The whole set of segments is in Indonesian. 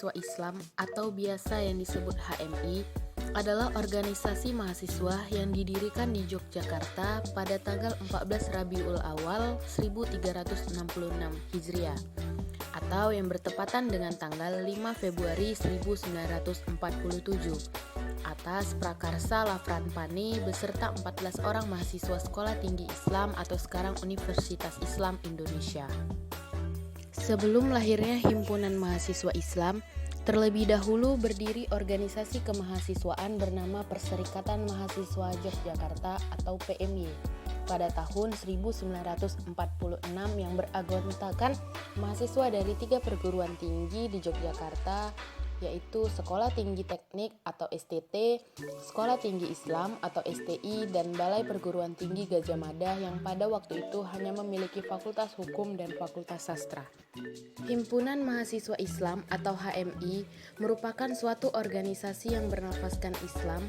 Mahasiswa Islam atau biasa yang disebut HMI adalah organisasi mahasiswa yang didirikan di Yogyakarta pada tanggal 14 Rabiul Awal 1366 Hijriah atau yang bertepatan dengan tanggal 5 Februari 1947 atas prakarsa Lafran Pane beserta 14 orang mahasiswa Sekolah Tinggi Islam atau sekarang Universitas Islam Indonesia. Sebelum lahirnya Himpunan Mahasiswa Islam, terlebih dahulu berdiri organisasi kemahasiswaan bernama Perserikatan Mahasiswa Yogyakarta atau PMY pada tahun 1946 yang beranggotakan mahasiswa dari 3 perguruan tinggi di Yogyakarta, yaitu Sekolah Tinggi Teknik atau STT, Sekolah Tinggi Islam atau STI, dan Balai Perguruan Tinggi Gadjah Mada yang pada waktu itu hanya memiliki Fakultas Hukum dan Fakultas Sastra. Himpunan Mahasiswa Islam atau HMI merupakan suatu organisasi yang bernafaskan Islam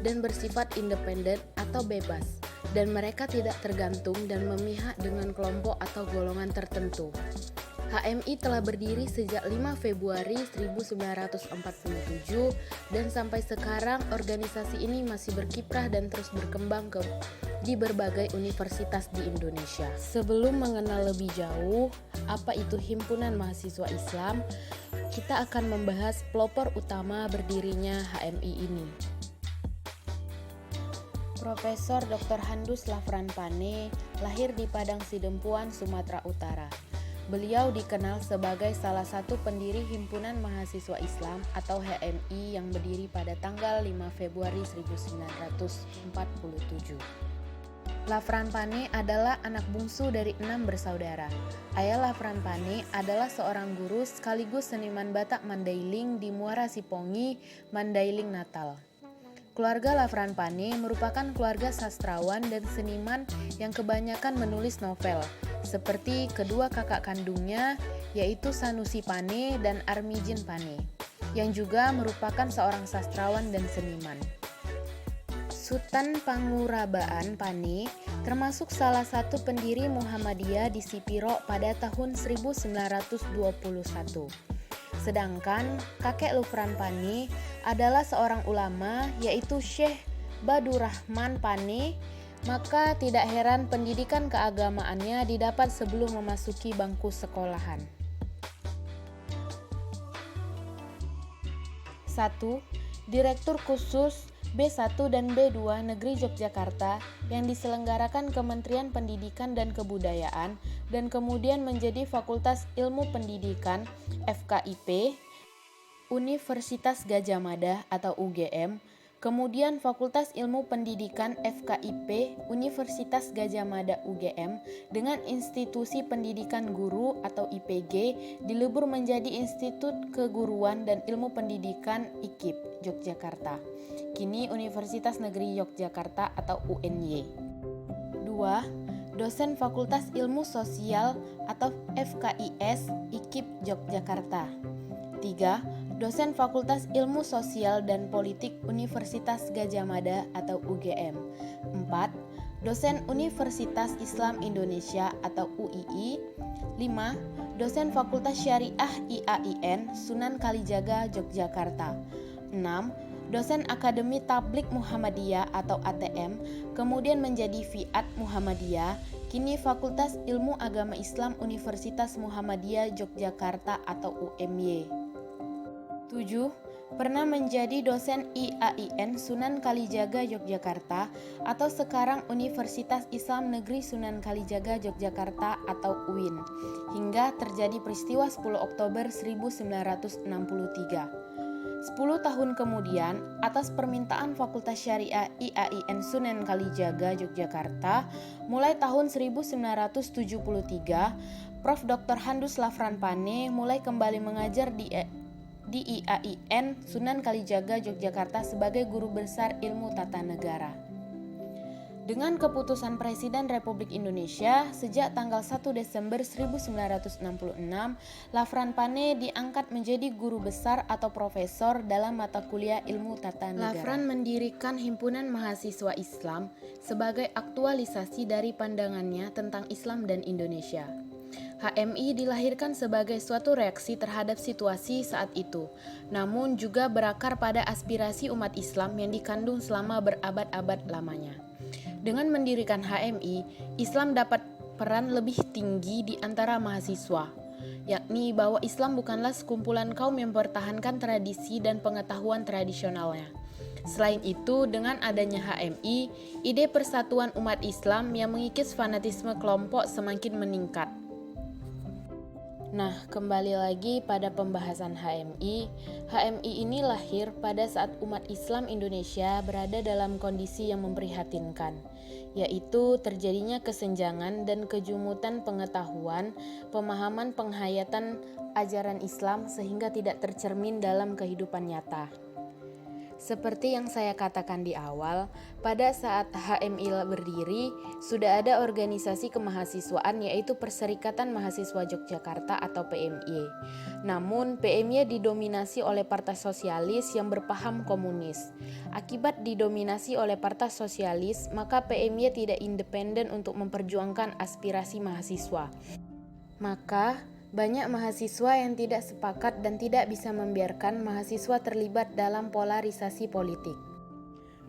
dan bersifat independen atau bebas, dan mereka tidak tergantung dan memihak dengan kelompok atau golongan tertentu. HMI telah berdiri sejak 5 Februari 1947 dan sampai sekarang organisasi ini masih berkiprah dan terus berkembang di berbagai universitas di Indonesia. Sebelum mengenal lebih jauh apa itu Himpunan Mahasiswa Islam, kita akan membahas pelopor utama berdirinya HMI ini. Profesor Dr. Handus Lafran Pane lahir di Padang Sidempuan, Sumatera Utara. Beliau dikenal sebagai salah satu pendiri Himpunan Mahasiswa Islam atau HMI yang berdiri pada tanggal 5 Februari 1947. Lafran Pane adalah anak bungsu dari 6 bersaudara. Ayah Lafran Pane adalah seorang guru sekaligus seniman Batak Mandailing di Muara Sipongi, Mandailing, Natal. Keluarga Lafran Pane merupakan keluarga sastrawan dan seniman yang kebanyakan menulis novel, seperti kedua kakak kandungnya, yaitu Sanusi Pane dan Armijin Pane, yang juga merupakan seorang sastrawan dan seniman. Sutan Pangurabaan Pane termasuk salah satu pendiri Muhammadiyah di Sipiro pada tahun 1921. Sedangkan kakek Lafran Pane adalah seorang ulama, yaitu Syekh Badurrahman Pane, maka tidak heran pendidikan keagamaannya didapat sebelum memasuki bangku sekolahan. 1. Direktur Khusus B1 dan B2 Negeri Yogyakarta yang diselenggarakan Kementerian Pendidikan dan Kebudayaan dan kemudian menjadi Fakultas Ilmu Pendidikan FKIP, Universitas Gadjah Mada atau UGM, kemudian Fakultas Ilmu Pendidikan FKIP, Universitas Gadjah Mada UGM dengan Institusi Pendidikan Guru atau IPG dilebur menjadi Institut Keguruan dan Ilmu Pendidikan IKIP, Yogyakarta. Kini Universitas Negeri Yogyakarta atau UNY. 2. Dosen Fakultas Ilmu Sosial atau FKIS IKIP Yogyakarta. 3. Dosen Fakultas Ilmu Sosial dan Politik Universitas Gadjah Mada atau UGM. 4. Dosen Universitas Islam Indonesia atau UII. 5. Dosen Fakultas Syariah IAIN Sunan Kalijaga Yogyakarta. 6. Dosen Akademi Tabligh Muhammadiyah atau ATM, kemudian menjadi Fiat Muhammadiyah, kini Fakultas Ilmu Agama Islam Universitas Muhammadiyah Yogyakarta atau UMY. 7. Pernah menjadi dosen IAIN Sunan Kalijaga Yogyakarta atau sekarang Universitas Islam Negeri Sunan Kalijaga Yogyakarta atau UIN, hingga terjadi peristiwa 10 Oktober 1963. 10 tahun kemudian, atas permintaan Fakultas Syariah IAIN Sunan Kalijaga Yogyakarta, mulai tahun 1973, Prof. Dr. Handus Lafran Pane mulai kembali mengajar di IAIN Sunan Kalijaga Yogyakarta sebagai guru besar ilmu tata negara. Dengan keputusan Presiden Republik Indonesia sejak tanggal 1 Desember 1966, Lafran Pane diangkat menjadi guru besar atau profesor dalam mata kuliah ilmu tata negara. Lafran mendirikan Himpunan Mahasiswa Islam sebagai aktualisasi dari pandangannya tentang Islam dan Indonesia. HMI dilahirkan sebagai suatu reaksi terhadap situasi saat itu, namun juga berakar pada aspirasi umat Islam yang dikandung selama berabad-abad lamanya. Dengan mendirikan HMI, Islam dapat peran lebih tinggi di antara mahasiswa, yakni bahwa Islam bukanlah sekumpulan kaum yang mempertahankan tradisi dan pengetahuan tradisionalnya. Selain itu, dengan adanya HMI, ide persatuan umat Islam yang mengikis fanatisme kelompok semakin meningkat. Nah, kembali lagi pada pembahasan HMI. HMI ini lahir pada saat umat Islam Indonesia berada dalam kondisi yang memprihatinkan, yaitu terjadinya kesenjangan dan kejumutan pengetahuan, pemahaman penghayatan ajaran Islam sehingga tidak tercermin dalam kehidupan nyata. Seperti yang saya katakan di awal, pada saat HMI berdiri, sudah ada organisasi kemahasiswaan yaitu Perserikatan Mahasiswa Yogyakarta atau PMY. Namun, PMY didominasi oleh Partai Sosialis yang berpaham komunis. Akibat didominasi oleh Partai Sosialis, maka PMY tidak independen untuk memperjuangkan aspirasi mahasiswa. Maka, banyak mahasiswa yang tidak sepakat dan tidak bisa membiarkan mahasiswa terlibat dalam polarisasi politik.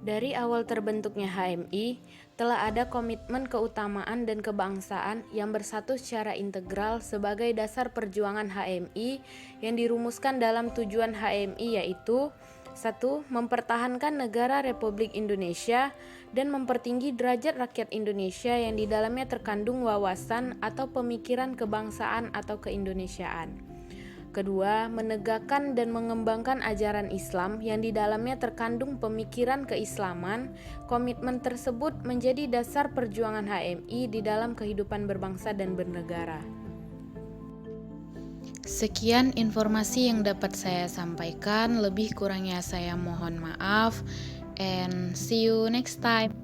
Dari awal terbentuknya HMI, telah ada komitmen keutamaan dan kebangsaan yang bersatu secara integral sebagai dasar perjuangan HMI yang dirumuskan dalam tujuan HMI yaitu 1. Mempertahankan negara Republik Indonesia dan mempertinggi derajat rakyat Indonesia yang di dalamnya terkandung wawasan atau pemikiran kebangsaan atau keindonesiaan. 2. Menegakkan dan mengembangkan ajaran Islam yang di dalamnya terkandung pemikiran keislaman. Komitmen tersebut menjadi dasar perjuangan HMI di dalam kehidupan berbangsa dan bernegara. Sekian informasi yang dapat saya sampaikan, lebih kurangnya saya mohon maaf, and see you next time.